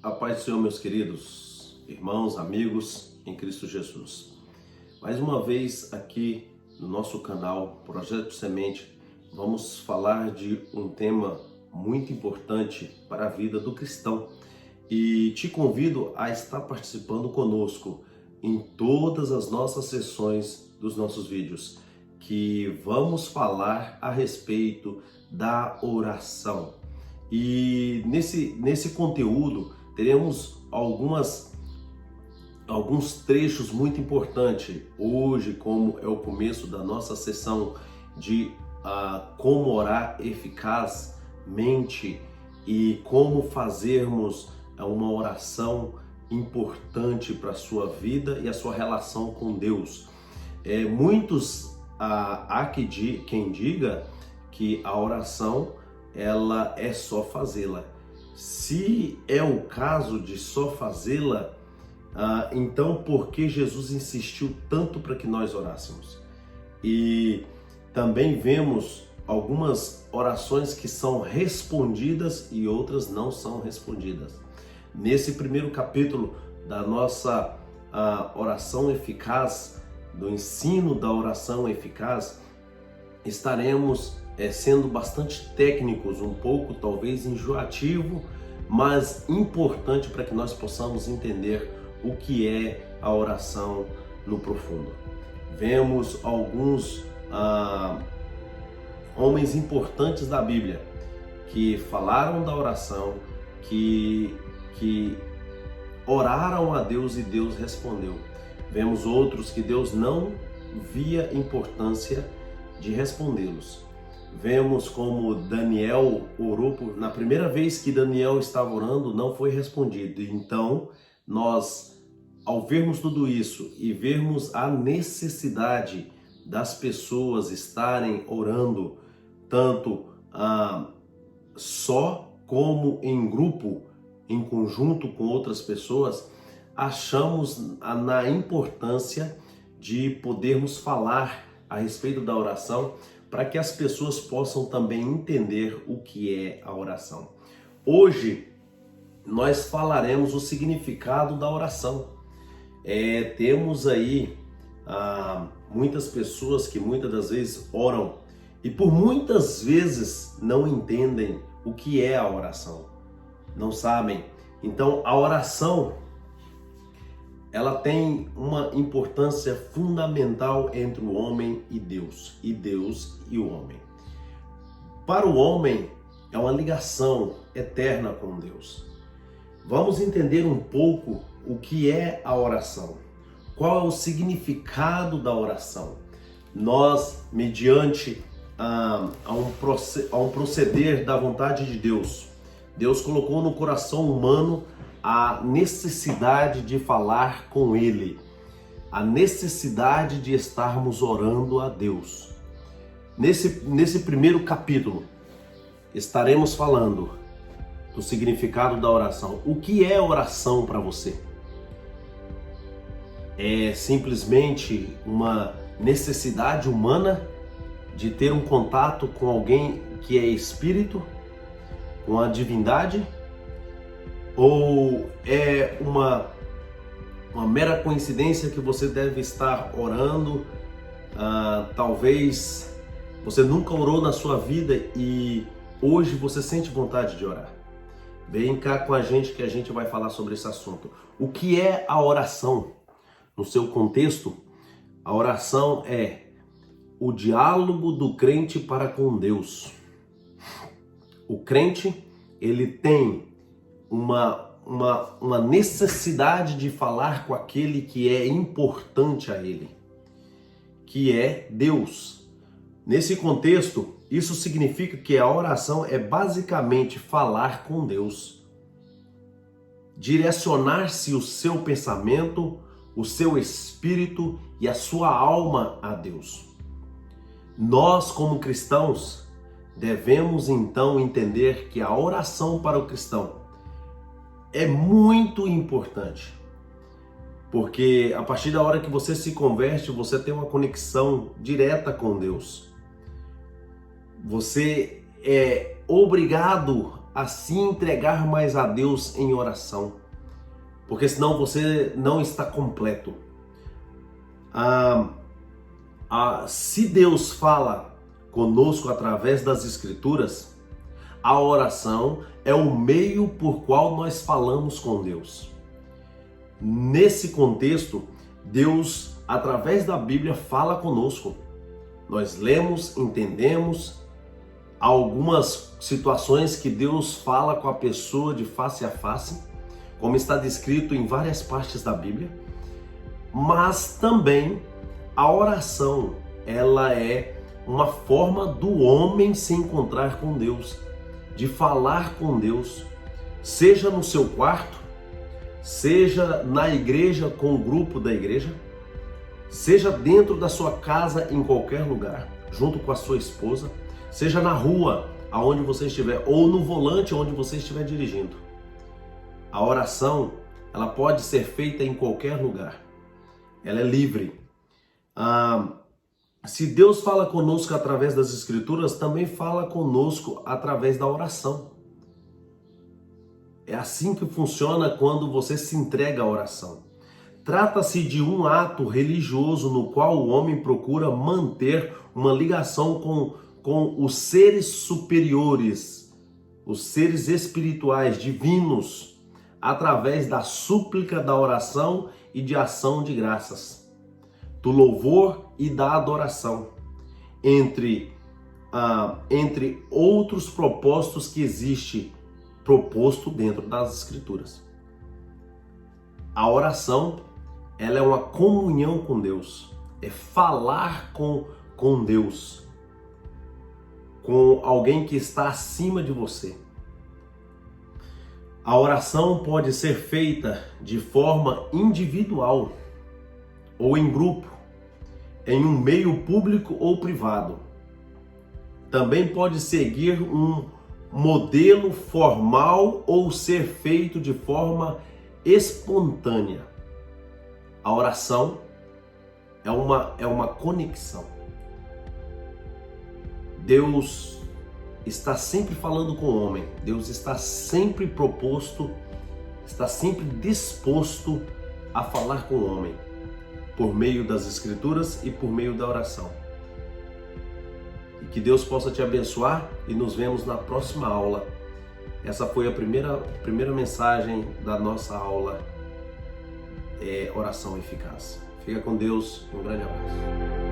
A paz do Senhor, meus queridos irmãos, amigos em Cristo Jesus. Mais uma vez aqui no nosso canal Projeto Semente, vamos falar de um tema muito importante para a vida do cristão. E te convido a estar participando conosco em todas as nossas sessões dos nossos vídeos, que vamos falar a respeito da oração. E nesse conteúdo teremos alguns trechos muito importantes hoje, como é o começo da nossa sessão de como orar eficazmente e como fazermos uma oração importante para a sua vida e a sua relação com Deus. Muitos há quem diga que a oração ela é só fazê-la. Se é o caso de só fazê-la, então por que Jesus insistiu tanto para que nós orássemos? E também vemos algumas orações que são respondidas e outras não são respondidas. Nesse primeiro capítulo da nossa oração eficaz, do ensino da oração eficaz, estaremos sendo bastante técnicos, um pouco talvez enjoativo, mas importante para que nós possamos entender o que é a oração no profundo. Vemos alguns homens importantes da Bíblia que falaram da oração, que oraram a Deus e Deus respondeu. Vemos outros que Deus não via importância de respondê-los. Vemos como Daniel orou, na primeira vez que Daniel estava orando, não foi respondido. Então, nós, ao vermos tudo isso e vermos a necessidade das pessoas estarem orando, tanto só como em grupo, em conjunto com outras pessoas, achamos na importância de podermos falar a respeito da oração, para que as pessoas possam também entender o que é a oração. Hoje nós falaremos o significado da oração. Temos aí muitas pessoas que muitas das vezes oram e por muitas vezes não entendem o que é a oração, não sabem. Então a oração ela tem uma importância fundamental entre o homem e Deus e o homem. Para o homem, é uma ligação eterna com Deus. Vamos entender um pouco o que é a oração. Qual é o significado da oração? Nós, mediante a um proceder da vontade de Deus, Deus colocou no coração humano a necessidade de falar com Ele, a necessidade de estarmos orando a Deus. Nesse primeiro capítulo, estaremos falando do significado da oração. O que é oração para você? É simplesmente uma necessidade humana de ter um contato com alguém que é espírito, com a divindade? Ou é uma mera coincidência que você deve estar orando? Talvez você nunca orou na sua vida e hoje você sente vontade de orar. Vem cá com a gente que a gente vai falar sobre esse assunto. O que é a oração? No seu contexto, a oração é o diálogo do crente para com Deus. O crente, ele tem uma necessidade de falar com aquele que é importante a ele, que é Deus. Nesse contexto, isso significa que a oração é basicamente falar com Deus, direcionar-se o seu pensamento, o seu espírito e a sua alma a Deus. Nós, como cristãos, devemos então entender que a oração para o cristão é muito importante, porque a partir da hora que você se converte, você tem uma conexão direta com Deus. Você é obrigado a se entregar mais a Deus em oração, porque senão você não está completo. Se Deus fala conosco através das Escrituras, a oração é o meio por qual nós falamos com Deus. Nesse contexto, Deus, através da Bíblia, fala conosco. Nós lemos, entendemos algumas situações que Deus fala com a pessoa de face a face, como está descrito em várias partes da Bíblia, mas também a oração, ela é uma forma do homem se encontrar com Deus, de falar com Deus, seja no seu quarto, seja na igreja com o grupo da igreja, seja dentro da sua casa em qualquer lugar, junto com a sua esposa, seja na rua aonde você estiver ou no volante onde você estiver dirigindo. A oração, ela pode ser feita em qualquer lugar. Ela é livre. Se Deus fala conosco através das Escrituras, também fala conosco através da oração. É assim que funciona quando você se entrega à oração. Trata-se de um ato religioso no qual o homem procura manter uma ligação com os seres superiores, os seres espirituais, divinos, através da súplica, da oração e de ação de graças, do louvor e da adoração, entre outros propósitos que existe proposto dentro das Escrituras. A oração, ela é uma comunhão com Deus, é falar com Deus, com alguém que está acima de você. A oração pode ser feita de forma individual ou em grupo, em um meio público ou privado. Também pode seguir um modelo formal ou ser feito de forma espontânea. A oração é uma conexão. Deus está sempre falando com o homem. Deus está sempre está sempre disposto a falar com o homem, por meio das Escrituras e por meio da oração. E que Deus possa te abençoar e nos vemos na próxima aula. Essa foi a primeira mensagem da nossa aula, Oração Eficaz. Fica com Deus e um grande abraço.